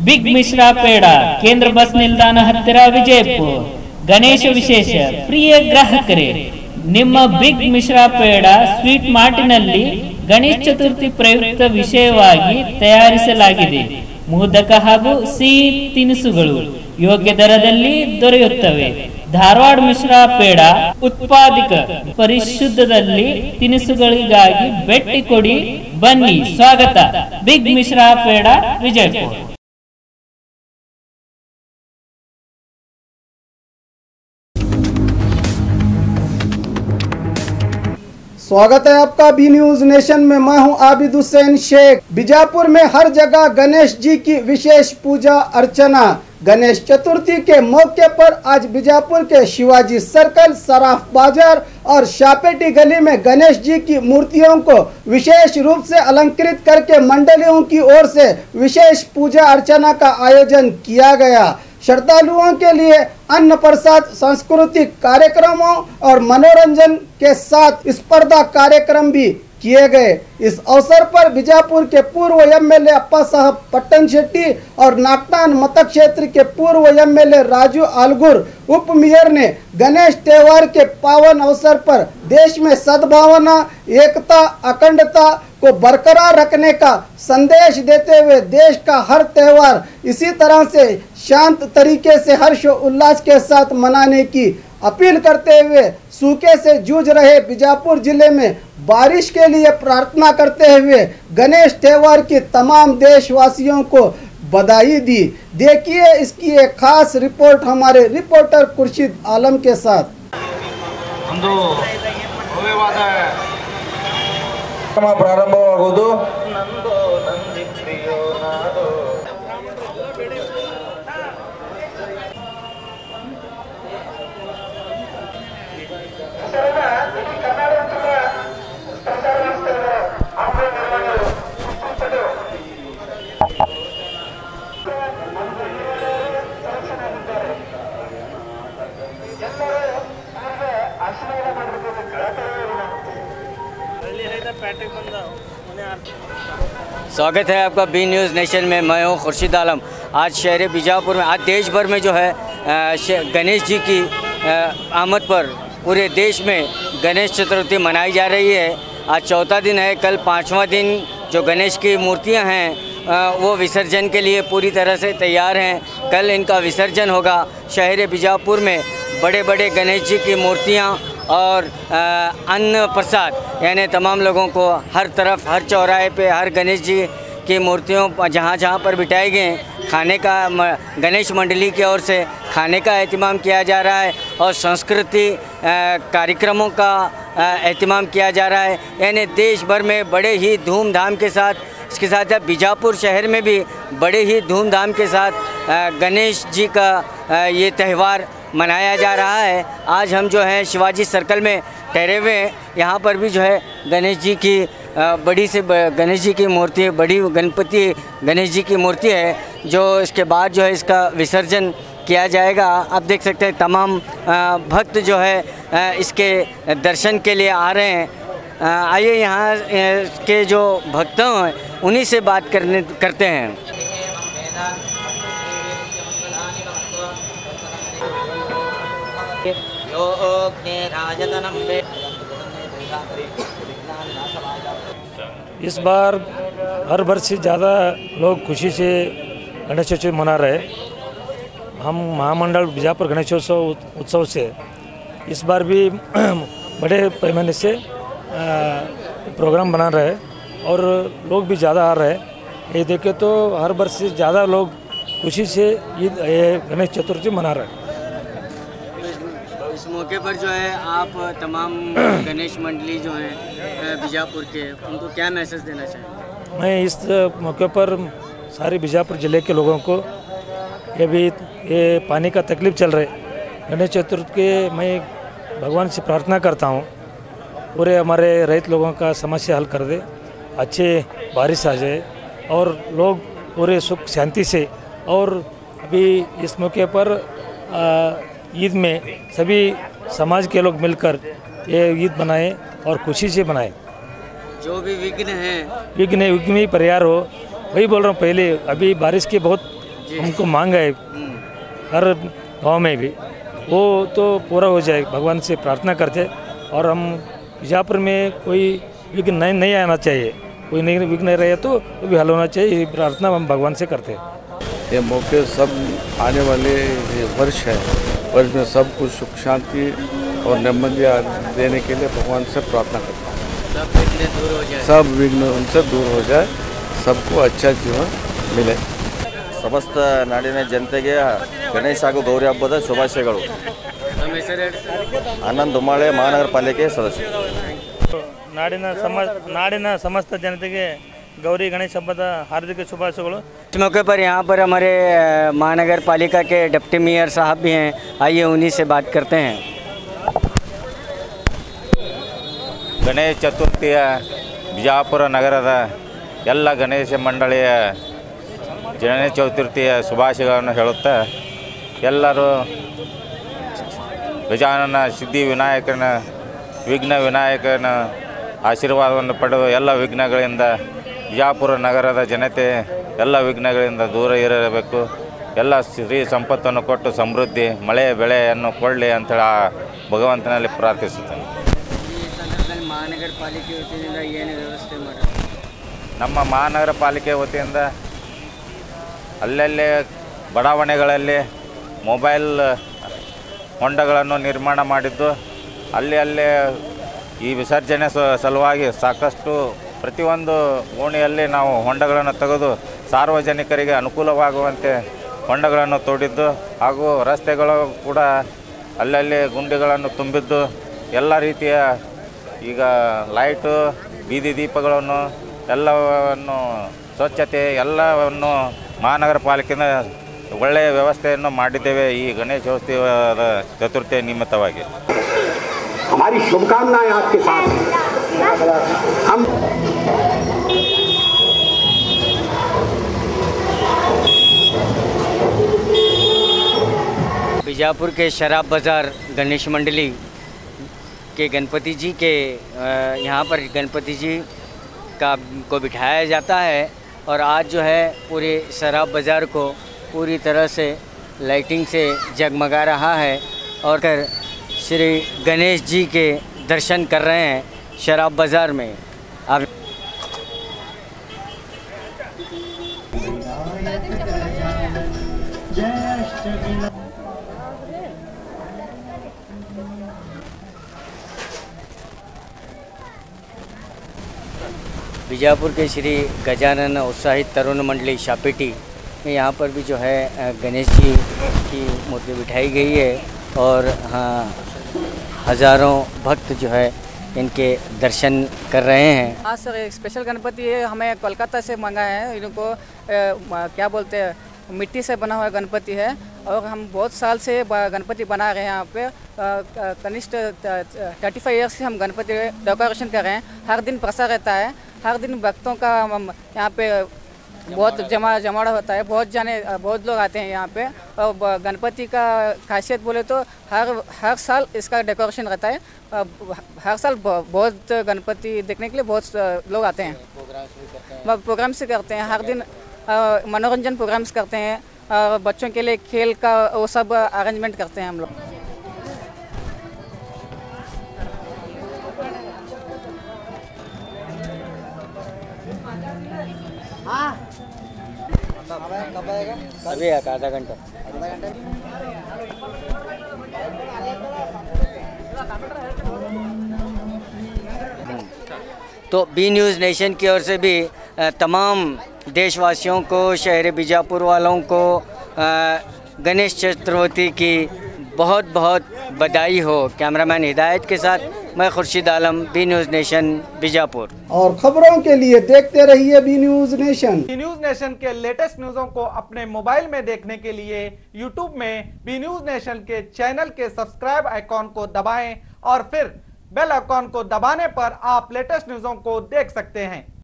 Big Mishra peda ಕೇಂದ್ರ bus ನಿಲ್ದಾಣ ಹತ್ತಿರ ವಿಜಯಪುರ. ಗಣೇಶ ವಿಶೇಷ ಪ್ರಿಯ ಗ್ರಾಹಕರೇ, ನಿಮ್ಮ ಬಿಗ್ ಮಿಶ್ರಾ ಪೇಡ ಸ್ವೀಟ್ ಮಾರ್ಟಿನಲ್ಲಿ ಗಣೇಶ ಚತುರ್ಥಿ ಪ್ರಯುಕ್ತ ವಿಷಯವಾಗಿ ತಯಾರಿಸಲಾಗಿದೆ. ಮೋದಕ ಹಾಗೂ ಸಿಹಿ ತಿನಿಸುಗಳು ಯೋಗ್ಯ ದರದಲ್ಲಿ ದೊರೆಯುತ್ತವೆ. ಧಾರವಾಡ ಮಿಶ್ರಾ ಪೇಡ ಉತ್ಪಾದಕ ಪರಿಶುದ್ಧದಲ್ಲಿ ತಿನಿಸುಗಳಿಗಾಗಿ ಭೇಟಿ ಕೊಡಿ. ಬನ್ನಿ. ಸ್ವಾಗತ. ಬಿಗ್ ಮಿಶ್ರಾ ಪೇಡ, ವಿಜಯಪುರ. स्वागत है आपका बी न्यूज नेशन में। मैं हूं आबिद हुसैन शेख। बीजापुर में हर जगह गणेश जी की विशेष पूजा अर्चना। गणेश चतुर्थी के मौके पर आज बीजापुर के शिवाजी सर्कल, सराफ बाजार और शापेटी गली में गणेश जी की मूर्तियों को विशेष रूप से अलंकृत करके मंडलियों की ओर से विशेष पूजा अर्चना का आयोजन किया गया। श्रद्धालुओं के लिए अन्न प्रसाद, सांस्कृतिक कार्यक्रमों और मनोरंजन के साथ स्पर्धा कार्यक्रम भी किए गए। इस अवसर पर बीजापुर के पूर्व एमएलए अप्पा साहब पट्टन शेट्टी और नागटान मत क्षेत्र के पूर्व एमएलए राजू आलगुर उप मेयर ने गणेश त्योहार के पावन अवसर पर देश में सद्भावना, एकता, अखंडता को बरकरार रखने का संदेश देते हुए देश का हर त्योहार इसी तरह से शांत तरीके से हर्ष उल्लास के साथ मनाने की अपील करते हुए सूखे से जूझ रहे बीजापुर जिले में बारिश के लिए प्रार्थना करते हुए गणेश त्योहार की तमाम देशवासियों को बधाई दी। देखिए इसकी एक खास रिपोर्ट हमारे रिपोर्टर खुर्शीद आलम के साथ। ಪ್ರಾರಂಭವಾಗುವುದು स्वागत है आपका बी न्यूज़ नेशन में। मैं हूँ खुर्शीद आलम। आज शहर बीजापुर में, आज देश भर में जो है गणेश जी की आमद पर पूरे देश में गणेश चतुर्थी मनाई जा रही है। आज चौथा दिन है, कल पाँचवा दिन। जो गणेश की मूर्तियाँ हैं वो विसर्जन के लिए पूरी तरह से तैयार हैं। कल इनका विसर्जन होगा। शहर बीजापुर में बड़े बड़े गणेश जी की मूर्तियाँ और अन्न प्रसाद, यानी तमाम लोगों को हर तरफ, हर चौराहे पे, हर गणेश जी की मूर्तियों जहाँ जहाँ पर बिठाए गए खाने का, गणेश मंडली की ओर से खाने का एहतमाम किया जा रहा है और संस्कृति कार्यक्रमों का एहतमाम किया जा रहा है। यानी देश भर में बड़े ही धूमधाम के साथ, इसके साथ बीजापुर शहर में भी बड़े ही धूमधाम के साथ गणेश जी का ये त्यौहार मनाया जा रहा है। आज हम जो है शिवाजी सर्कल में ठहरे हुए हैं। यहाँ पर भी जो है गणेश जी की बड़ी से गणेश जी की मूर्ति, बड़ी गणपति गणेश जी की मूर्ति है, जो इसके बाद जो है इसका विसर्जन किया जाएगा। आप देख सकते हैं तमाम भक्त जो है इसके दर्शन के लिए आ रहे हैं। आइए यहाँ के जो भक्तों हैं उन्हीं से बात करते हैं। इस बार हर वर्ष से ज़्यादा लोग खुशी से गणेशोत्सव मना रहे। हम महामंडल बीजापुर गणेशोत्सव उत्सव से इस बार भी बड़े पैमाने से प्रोग्राम बना रहे और लोग भी ज़्यादा आ रहे। ये देखे तो हर वर्ष से ज़्यादा लोग खुशी से गणेश चतुर्थी मना रहे। इस मौके पर जो है आप तमाम गणेश मंडली जो है बीजापुर के, उनको क्या मैसेज देना चाहेंगे? मैं इस मौके पर सारे बीजापुर ज़िले के लोगों को ये पानी का तकलीफ़ चल रहे गणेश चतुर्थी के, मैं भगवान से प्रार्थना करता हूँ पूरे हमारे रैत लोगों का समस्या हल कर दे, अच्छे बारिश आ जाए और लोग पूरे सुख शांति से। और अभी इस मौके पर ईद में सभी समाज के लोग मिलकर ये ईद बनाएं और खुशी से बनाएं। जो भी विघ्न है विघ्न ही परिहार हो। वही बोल रहा हूँ, पहले अभी बारिश की बहुत हमको मांग है हर गांव में भी, वो तो पूरा हो जाए भगवान से प्रार्थना करते। और हम बीजापुर में कोई विघ्न नहीं आना चाहिए, कोई नहीं विघ्न नहीं रहे तो वो भी हल होना चाहिए, ये प्रार्थना हम भगवान से करते हैं। ये मौके सब आने वाले ये वर्ष है, वर्ष में सब कुछ सुख शांति और नेಮ್ಮದಿ देने के लिए भगवान से प्रार्थना करता हूँ। सब विघ्न उनसे दूर हो जाए, सबको अच्छा जीवन मिले। ಸಮಸ್ತ ನಾಡಿನ ಜನತೆಗೆ ಗಣೇಶ ಹಾಗೂ ಗೌರಿ ಹಬ್ಬದ ಶುಭಾಶಯಗಳು. ಆನಂದ್ ದುಮಾಳೆ ಮಹಾನಗರ ಪಾಲಿಕೆ ಸದಸ್ಯ. ನಾಡಿನ ಸಮಸ್ತ ಜನತೆಗೆ गौरी गणेश हब्बद हार्दिक शुभाशयಗಳು। इस मौके पर यहाँ पर हमारे महानगर पालिका के डिप्टी मेयर साहब भी हैं, आइए उन्हीं से बात करते हैं। ಗಣೇಶ ಚತುರ್ಥಿಯ ಬಿಜಾಪುರ ನಗರದ ಎಲ್ಲ ಗಣೇಶ ಮಂಡಳಿಯ ಗಣೇಶ ಚತುರ್ಥಿಯ ಶುಭಾಶಯಗಳನ್ನು ಹೇಳುತ್ತಾ ಎಲ್ಲರೂ ಗಜಾನನ ಸಿದ್ಧಿ ವಿನಾಯಕನ ವಿಘ್ನ ವಿನಾಯಕನ ಆಶೀರ್ವಾದವನ್ನು ಪಡೆದು ಎಲ್ಲ ವಿಘ್ನಗಳಿಂದ ಬಿಜಾಪುರ ನಗರದ ಜನತೆ ಎಲ್ಲ ವಿಘ್ನಗಳಿಂದ ದೂರ ಇರಬೇಕು, ಎಲ್ಲ ಶ್ರೀ ಸಂಪತ್ತನ್ನು ಕೊಟ್ಟು ಸಮೃದ್ಧಿ ಮಳೆ ಬೆಳೆಯನ್ನು ಕೊಡಲಿ ಅಂತೇಳಿ ಆ ಭಗವಂತನಲ್ಲಿ ಪ್ರಾರ್ಥಿಸುತ್ತೇನೆ. ಮಹಾನಗರ ಪಾಲಿಕೆ ವತಿಯಿಂದ ಏನು ವ್ಯವಸ್ಥೆ ಮಾಡಿ ನಮ್ಮ ಮಹಾನಗರ ಪಾಲಿಕೆ ವತಿಯಿಂದ ಅಲ್ಲಲ್ಲೇ ಬಡಾವಣೆಗಳಲ್ಲಿ ಮೊಬೈಲ್ ಹೊಂಡಗಳನ್ನು ನಿರ್ಮಾಣ ಮಾಡಿದ್ದು, ಅಲ್ಲಿ ಈ ವಿಸರ್ಜನೆ ಸಲುವಾಗಿ ಸಾಕಷ್ಟು ಪ್ರತಿಯೊಂದು ಓಣಿಯಲ್ಲಿ ನಾವು ಹೊಂಡಗಳನ್ನು ತೆಗೆದು ಸಾರ್ವಜನಿಕರಿಗೆ ಅನುಕೂಲವಾಗುವಂತೆ ಹೊಂಡಗಳನ್ನು ತೋಡಿದ್ದು, ಹಾಗೂ ರಸ್ತೆಗಳು ಕೂಡ ಅಲ್ಲಲ್ಲಿ ಗುಂಡಿಗಳನ್ನು ತುಂಬಿದ್ದು, ಎಲ್ಲ ರೀತಿಯ ಈಗ ಲೈಟು ಬೀದಿ ದೀಪಗಳನ್ನು ಎಲ್ಲವನ್ನು ಸ್ವಚ್ಛತೆ ಎಲ್ಲವನ್ನು ಮಹಾನಗರ ಪಾಲಿಕೆಯಿಂದ ಒಳ್ಳೆಯ ವ್ಯವಸ್ಥೆಯನ್ನು ಮಾಡಿದ್ದೇವೆ ಈ ಗಣೇಶೋತ್ಸವದ ಚತುರ್ಥಿ ನಿಮಿತ್ತವಾಗಿ. हमारी शुभकामनाएं आपके साथ हम बीजापुर के शराब बाज़ार गणेश मंडली के गणपति जी के यहाँ पर गणपति जी को बिठाया जाता है और आज जो है पूरे शराब बाज़ार को पूरी तरह से लाइटिंग से जगमगा रहा है और श्री गणेश जी के दर्शन कर रहे हैं शराब बाज़ार में। अब बीजापुर के श्री गजानन उत्साहित तरुण मंडली शापेटी में यहाँ पर भी जो है गणेश जी की मूर्ति बिठाई गई है और हाँ हज़ारों भक्त जो है इनके दर्शन कर रहे हैं। हाँ सर, एक स्पेशल गणपति है, हमें कोलकाता से मंगाया है। इनको क्या बोलते हैं, मिट्टी से बना हुआ गणपति है और हम बहुत साल से गणपति बना रहे हैं। यहाँ पे कनिष्ठ 35 ईयर्स से हम गणपति डेकोरेशन कर रहे हैं। हर दिन प्रसाद रहता है, हर दिन भक्तों का यहाँ पे बहुत जमावड़ा होता है, बहुत लोग आते हैं यहाँ पे। और गणपति का खासियत बोले तो हर साल इसका डेकोरेशन रहता है। हर साल बहुत गणपति देखने के लिए बहुत लोग आते हैं। प्रोग्राम्स करते हैं, हर दिन मनोरंजन प्रोग्राम्स करते हैं, बच्चों के लिए खेल का वो सब अरेंजमेंट करते हैं हम लोग। अभी आधा घंटा। तो बी न्यूज़ नेशन की ओर से भी तमाम देशवासियों को, शहर बीजापुर वालों को गणेश चतुर्थी की बहुत बहुत बधाई हो। कैमरामैन हिदायत के साथ मैं Khurshid Alam, B News Nation Bijapur. और खबरों के लिए देखते रहिए B News Nation. B News Nation के लेटेस्ट न्यूज़ों को अपने मोबाइल में देखने के लिए यूट्यूब में बी न्यूज़ नेशन के चैनल के सब्सक्राइब आइकॉन को दबाएं और फिर बेल आइकॉन को दबाने पर आप लेटेस्ट न्यूज़ों को देख सकते हैं।